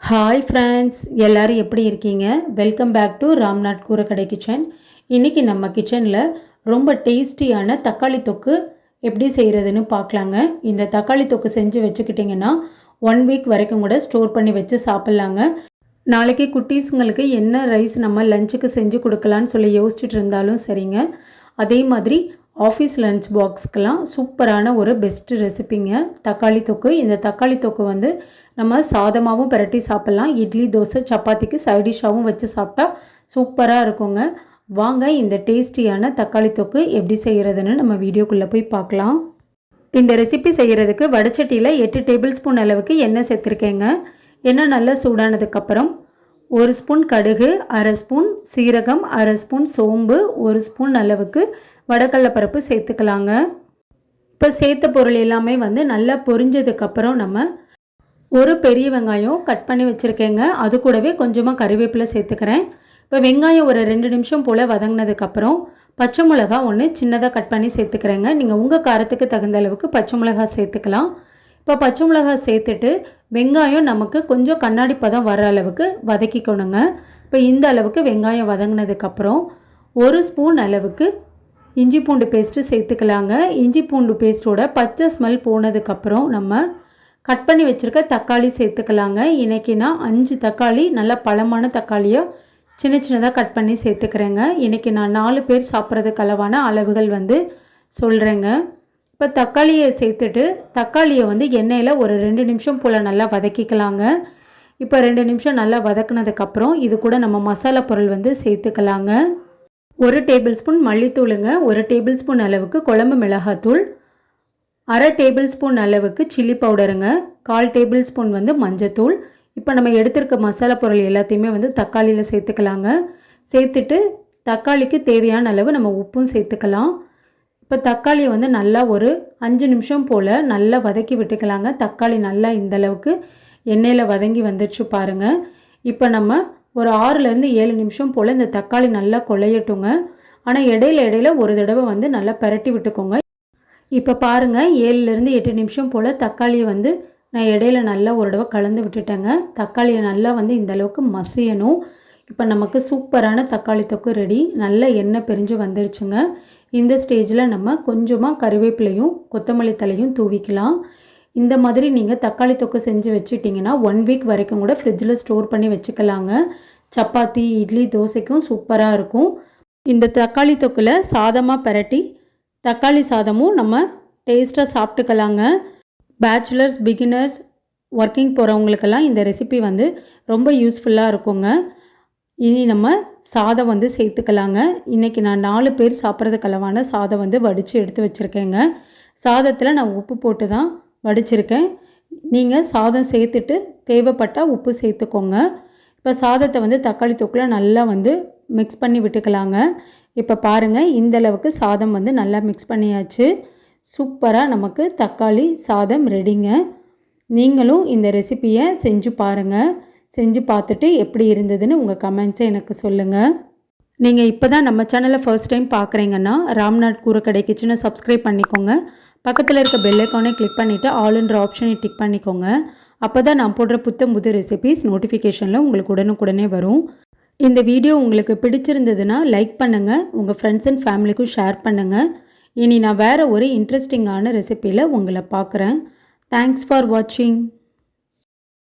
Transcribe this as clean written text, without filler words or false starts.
Hi friends, எல்லோரும் எப்படி இருக்கீங்க? Welcome back to Ramnath Koorakadai kitchen. இன்றைக்கி நம்ம கிச்சனில் ரொம்ப டேஸ்டியான தக்காளி தொக்கு எப்படி செய்கிறதுன்னு பார்க்கலாங்க. இந்த தக்காளி தொக்கு செஞ்சு வச்சுக்கிட்டிங்கன்னா 1 வீக் வரைக்கும் கூட ஸ்டோர் பண்ணி வச்சு சாப்பிட்லாங்க. நாளைக்கு குட்டீஸுங்களுக்கு என்ன ரைஸ் நம்ம லஞ்சுக்கு செஞ்சு கொடுக்கலான்னு சொல்லி யோசிச்சுட்டு இருந்தாலும் சரிங்க. அதே மாதிரி ஆஃபீஸ் லஞ்ச் பாக்ஸ்க்கெலாம் சூப்பரான ஒரு பெஸ்ட்டு ரெசிபிங்க தக்காளி தொக்கு. இந்த தக்காளி தொக்கு வந்து நம்ம சாதமாகவும் பிரட்டி சாப்பிட்லாம். இட்லி, தோசை, சப்பாத்திக்கு சைடிஷ்ஷாகவும் வச்சு சாப்பிட்டா சூப்பராக இருக்குங்க. வாங்க இந்த டேஸ்டியான தக்காளி தொக்கு எப்படி செய்கிறதுன்னு நம்ம வீடியோக்குள்ளே போய் பார்க்கலாம். இந்த ரெசிபி செய்கிறதுக்கு வடச்சட்டியில் 8 டேபிள் ஸ்பூன் அளவுக்கு எண்ணெய் சேர்த்துருக்கேங்க. எண்ணெய் நல்லா சூடானதுக்கப்புறம் 1 ஸ்பூன் கடுகு, 1/2 ஸ்பூன் சீரகம், 1/2 ஸ்பூன் சோம்பு, 1 ஸ்பூன் அளவுக்கு வடக்கடலைப்பருப்பு சேர்த்துக்கலாங்க. இப்போ சேர்த்த பொருள் எல்லாமே வந்து நல்லா பொரிஞ்சதுக்கப்புறம் நம்ம ஒரு பெரிய வெங்காயம் கட் பண்ணி வச்சுருக்கேங்க. அது கூடவே கொஞ்சமாக கறிவேப்பிலை சேர்த்துக்கிறேன். இப்போ வெங்காயம் ஒரு 2 நிமிஷம் போல் வதங்கினதுக்கப்புறம் பச்சை மிளகா 1 சின்னதாக கட் பண்ணி சேர்த்துக்கிறேங்க. நீங்கள் உங்கள் காரத்துக்கு தகுந்த அளவுக்கு பச்சை மிளகா சேர்த்துக்கலாம். இப்போ பச்சை மிளகா சேர்த்துட்டு வெங்காயம் நமக்கு கொஞ்சம் கண்ணாடி பதம் வர அளவுக்கு வதக்கிக்கணுங்க. இப்போ இந்த அளவுக்கு வெங்காயம் வதங்கினதுக்கப்புறம் 1 ஸ்பூன் அளவுக்கு இஞ்சி பூண்டு பேஸ்ட்டு சேர்த்துக்கலாங்க. இஞ்சி பூண்டு பேஸ்ட்டோட பச்சை ஸ்மெல் போனதுக்கப்புறம் நம்ம கட் பண்ணி வச்சுருக்க தக்காளி சேர்த்துக்கலாங்க. இன்றைக்கி நான் 5 தக்காளி நல்ல பழமான தக்காளியாக சின்ன சின்னதாக கட் பண்ணி சேர்த்துக்கிறேங்க. இன்றைக்கி நான் 4 பேர் சாப்பிட்றதுக்கு அளவான அளவுகள் வந்து சொல்கிறேங்க. இப்போ தக்காளியை சேர்த்துட்டு தக்காளியை வந்து எண்ணெயில் ஒரு 2 நிமிஷம் போல் நல்லா வதக்கிக்கலாங்க. இப்போ 2 நிமிஷம் நல்லா வதக்குனதுக்கப்புறம் இது கூட நம்ம மசாலா பொருள் வந்து சேர்த்துக்கலாங்க. 1 டேபிள் ஸ்பூன் மல்லித்தூளுங்க, 1 டேபிள் ஸ்பூன் அளவுக்கு குழம்பு மிளகாத்தூள், 1/2 டேபிள் ஸ்பூன் அளவுக்கு சில்லி பவுடருங்க, 1/4 டேபிள் ஸ்பூன் வந்து மஞ்சத்தூள். இப்போ நம்ம எடுத்திருக்க மசாலா பொருள் எல்லாத்தையுமே வந்து தக்காளியில் சேர்த்துக்கலாங்க. சேர்த்துட்டு தக்காளிக்கு தேவையான அளவு நம்ம உப்பும் சேர்த்துக்கலாம். இப்போ தக்காளியை வந்து நல்லா ஒரு 5 நிமிஷம் போல் நல்லா வதக்கி விட்டுக்கலாங்க. தக்காளி நல்லா இந்தளவுக்கு எண்ணெயில் வதங்கி வந்துடுச்சு பாருங்கள். இப்போ நம்ம ஒரு 6லேருந்து 7 நிமிஷம் போல் இந்த தக்காளி நல்லா கொலையட்டுங்க. ஆனால் இடையில ஒரு தடவை வந்து நல்லா பரட்டி விட்டுக்கோங்க. இப்போ பாருங்கள் 7லேருந்து 8 நிமிஷம் போல் தக்காளியை வந்து நான் இடையில நல்லா ஒரு தடவை கலந்து விட்டுட்டேங்க. தக்காளியை நல்லா வந்து இந்தளவுக்கு மசியணும். இப்போ நமக்கு சூப்பரான தக்காளி தொக்கு ரெடி. நல்ல எண்ணெய் பிரிஞ்சு வந்துடுச்சுங்க. இந்த ஸ்டேஜில் நம்ம கொஞ்சமாக கறிவேப்பிலையும் கொத்தமல்லி தலையும் தூவிக்கலாம். இந்த மாதிரி நீங்கள் தக்காளி தொக்கு செஞ்சு வச்சுட்டிங்கன்னா 1 வீக் வரைக்கும் கூட ஃப்ரிட்ஜில் ஸ்டோர் பண்ணி வச்சுக்கலாங்க. சப்பாத்தி, இட்லி, தோசைக்கும் சூப்பராக இருக்கும். இந்த தக்காளி தொக்கில் சாதமாக பிரட்டி தக்காளி சாதமும் நம்ம டேஸ்ட்டாக சாப்பிட்டுக்கலாங்க. பேச்சுலர்ஸ், பிகினர்ஸ், ஒர்க்கிங் போகிறவங்களுக்கெல்லாம் இந்த ரெசிபி வந்து ரொம்ப யூஸ்ஃபுல்லாக இருக்குங்க. இனி நம்ம சாதம் வந்து சேர்த்துக்கலாங்க. இன்றைக்கி நான் 4 பேர் சாப்பிட்றதுக்கு அளவான சாதம் வந்து வடித்து எடுத்து வச்சுருக்கேங்க. சாதத்தில் நான் உப்பு போட்டு தான் வடிச்சிருக்கேன். நீங்கள் சாதம் சேர்த்துட்டு தேவைப்பட்டால் உப்பு சேர்த்துக்கோங்க. இப்போ சாதத்தை வந்து தக்காளி தொக்கில் நல்லா வந்து மிக்ஸ் பண்ணி விட்டுக்கலாங்க. இப்போ பாருங்கள் இந்தளவுக்கு சாதம் வந்து நல்லா மிக்ஸ் பண்ணியாச்சு. சூப்பராக நமக்கு தக்காளி சாதம் ரெடிங்க. நீங்களும் இந்த ரெசிப்பியை செஞ்சு பாருங்கள். செஞ்சு பார்த்துட்டு எப்படி இருந்ததுன்னு உங்கள் கமெண்ட்ஸை எனக்கு சொல்லுங்கள். நீங்கள் இப்போ தான் நம்ம சேனலை ஃபர்ஸ்ட் டைம் பார்க்குறீங்கன்னா ராம்நாத் கூரக்கடை கிச்சனை சப்ஸ்கிரைப் பண்ணிக்கோங்க. பக்கத்தில் இருக்க பெல் ஐக்கானை கிளிக் பண்ணிவிட்டு ஆல்ன்ற ஆப்ஷனை டிக் பண்ணிக்கோங்க. அப்போ தான் நான் போடுற புது ரெசிபிஸ் நோட்டிஃபிகேஷனில் உங்களுக்கு உடனுக்குடனே வரும். இந்த வீடியோ உங்களுக்கு பிடிச்சிருந்ததுன்னா லைக் பண்ணுங்கள். உங்கள் ஃப்ரெண்ட்ஸ் அண்ட் ஃபேமிலிக்கும் ஷேர் பண்ணுங்கள். இனி நான் வேறு ஒரு இன்ட்ரெஸ்டிங்கான ரெசிப்பியில் உங்களை பார்க்குறேன். தேங்க்ஸ் ஃபார் வாட்சிங்.